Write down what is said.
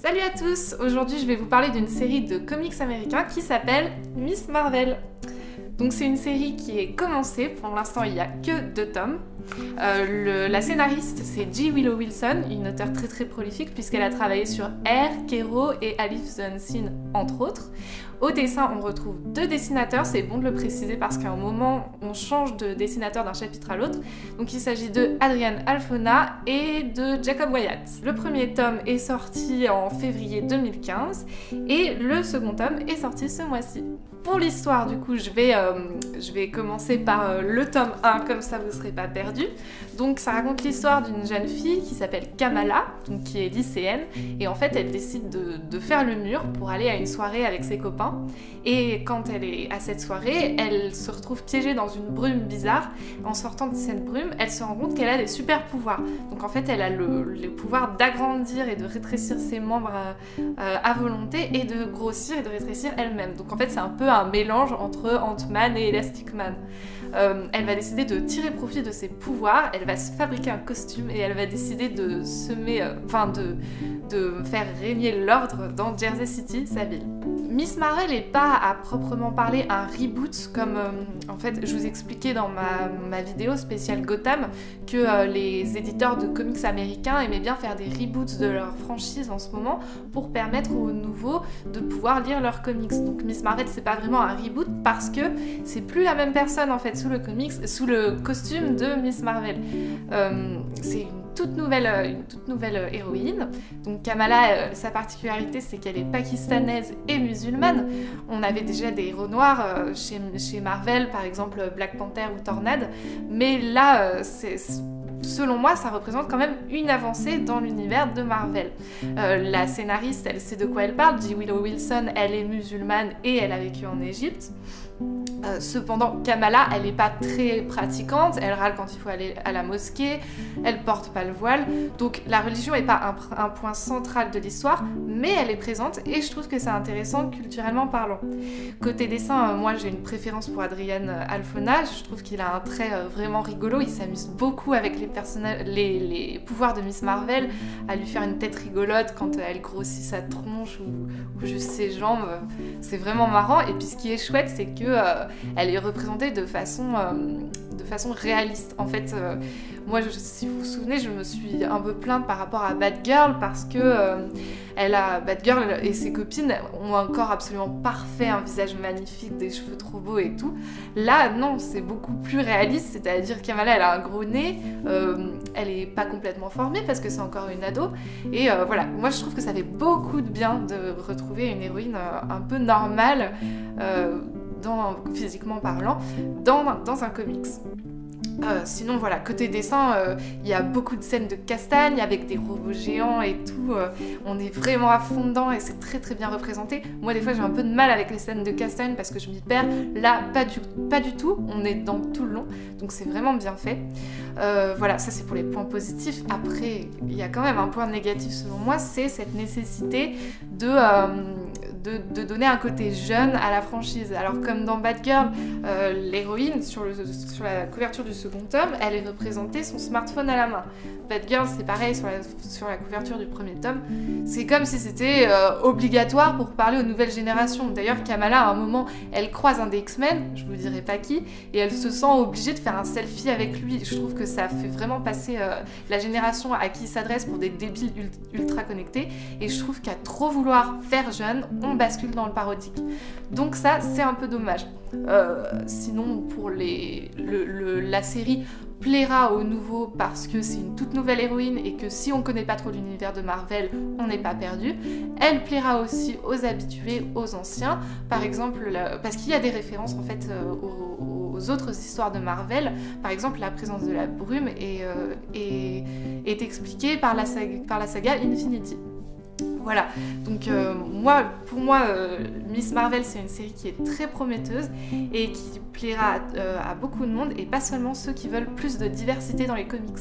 Salut à tous! Aujourd'hui je vais vous parler d'une série de comics américains qui s'appelle Miss Marvel. Donc c'est une série qui est commencée, pour l'instant il n'y a que 2 tomes. La scénariste c'est J. Willow Wilson, une auteure très prolifique puisqu'elle a travaillé sur Air, Kero et Alice the Unseen entre autres. Au dessin on retrouve 2 dessinateurs, c'est bon de le préciser parce qu'à un moment on change de dessinateur d'un chapitre à l'autre. Donc il s'agit de Adrian Alphona et de Jacob Wyatt. Le premier tome est sorti en février 2015 et le second tome est sorti ce mois-ci. Pour l'histoire du coup je vais commencer par le tome 1 comme ça vous ne serez pas perdus. Donc ça raconte l'histoire d'une jeune fille qui s'appelle Kamala, donc qui est lycéenne et en fait elle décide de faire le mur pour aller à une soirée avec ses copains. Et quand elle est à cette soirée, elle se retrouve piégée dans une brume bizarre. En sortant de cette brume, elle se rend compte qu'elle a des super pouvoirs. Donc en fait elle a le pouvoir d'agrandir et de rétrécir ses membres à volonté et de grossir et de rétrécir elle-même. Donc en fait c'est un peu un mélange entre Ant-Man et Elastic Man. Elle va décider de tirer profit de ses pouvoirs, elle va se fabriquer un costume et elle va décider de semer, de faire régner l'ordre dans Jersey City, sa ville. Miss Marvel n'est pas à proprement parler un reboot comme en fait je vous expliquais dans ma vidéo spéciale Gotham que les éditeurs de comics américains aimaient bien faire des reboots de leur franchise en ce moment pour permettre aux nouveaux de pouvoir lire leurs comics. Donc Miss Marvel c'est pas vraiment un reboot parce que c'est plus la même personne en fait sous le costume de Miss Marvel. C'est une toute nouvelle héroïne. Donc Kamala, sa particularité c'est qu'elle est pakistanaise et musulmane. On avait déjà des héros noirs chez Marvel, par exemple Black Panther ou Tornade, mais là selon moi, ça représente quand même une avancée dans l'univers de Marvel. La scénariste, elle sait de quoi elle parle. J. Willow Wilson, elle est musulmane et elle a vécu en Égypte. Cependant, Kamala, elle n'est pas très pratiquante, elle râle quand il faut aller à la mosquée, elle porte pas le voile, donc la religion n'est pas un point central de l'histoire, mais elle est présente et je trouve que c'est intéressant culturellement parlant. Côté dessin, moi j'ai une préférence pour Adrian Alphona, je trouve qu'il a un trait vraiment rigolo, il s'amuse beaucoup avec les pouvoirs de Miss Marvel, à lui faire une tête rigolote quand elle grossit sa tronche ou juste ses jambes, c'est vraiment marrant. Et puis ce qui est chouette, c'est que elle est représentée de façon réaliste. En fait, moi, si vous vous souvenez, je me suis un peu plainte par rapport à Batgirl parce que Batgirl et ses copines ont un corps absolument parfait, un visage magnifique, des cheveux trop beaux et tout. Là, non, c'est beaucoup plus réaliste, c'est-à-dire Kamala, elle a un gros nez, elle est pas complètement formée parce que c'est encore une ado. Et voilà, moi je trouve que ça fait beaucoup de bien de retrouver une héroïne un peu normale, physiquement parlant, dans un comics. Sinon voilà, côté dessin, il y a beaucoup de scènes de castagne avec des robots géants et tout, on est vraiment à fond dedans et c'est très bien représenté. Moi des fois j'ai un peu de mal avec les scènes de castagne parce que je m'y perds, là pas du tout, on est dans tout le long, donc c'est vraiment bien fait. Voilà, ça c'est pour les points positifs. Après, il y a quand même un point négatif selon moi, c'est cette nécessité de donner un côté jeune à la franchise. Alors comme dans Batgirl, l'héroïne sur la couverture du second tome, elle est représentée son smartphone à la main. Batgirl c'est pareil sur la couverture du premier tome, c'est comme si c'était obligatoire pour parler aux nouvelles générations. D'ailleurs Kamala à un moment elle croise un des X-Men, je vous dirai pas qui, et elle se sent obligée de faire un selfie avec lui. Je trouve que ça fait vraiment passer la génération à qui il s'adresse pour des débiles ultra connectés, et je trouve qu'à trop vouloir faire jeune, on bascule dans le parodique. Donc ça, c'est un peu dommage. Sinon, pour la série plaira aux nouveaux parce que c'est une toute nouvelle héroïne et que si on connaît pas trop l'univers de Marvel, on n'est pas perdu. Elle plaira aussi aux habitués, aux anciens. Par exemple, parce qu'il y a des références en fait aux autres histoires de Marvel. Par exemple, la présence de la brume est expliquée par la saga Infinity. Voilà, donc pour moi, Miss Marvel c'est une série qui est très prometteuse et qui plaira à beaucoup de monde et pas seulement ceux qui veulent plus de diversité dans les comics.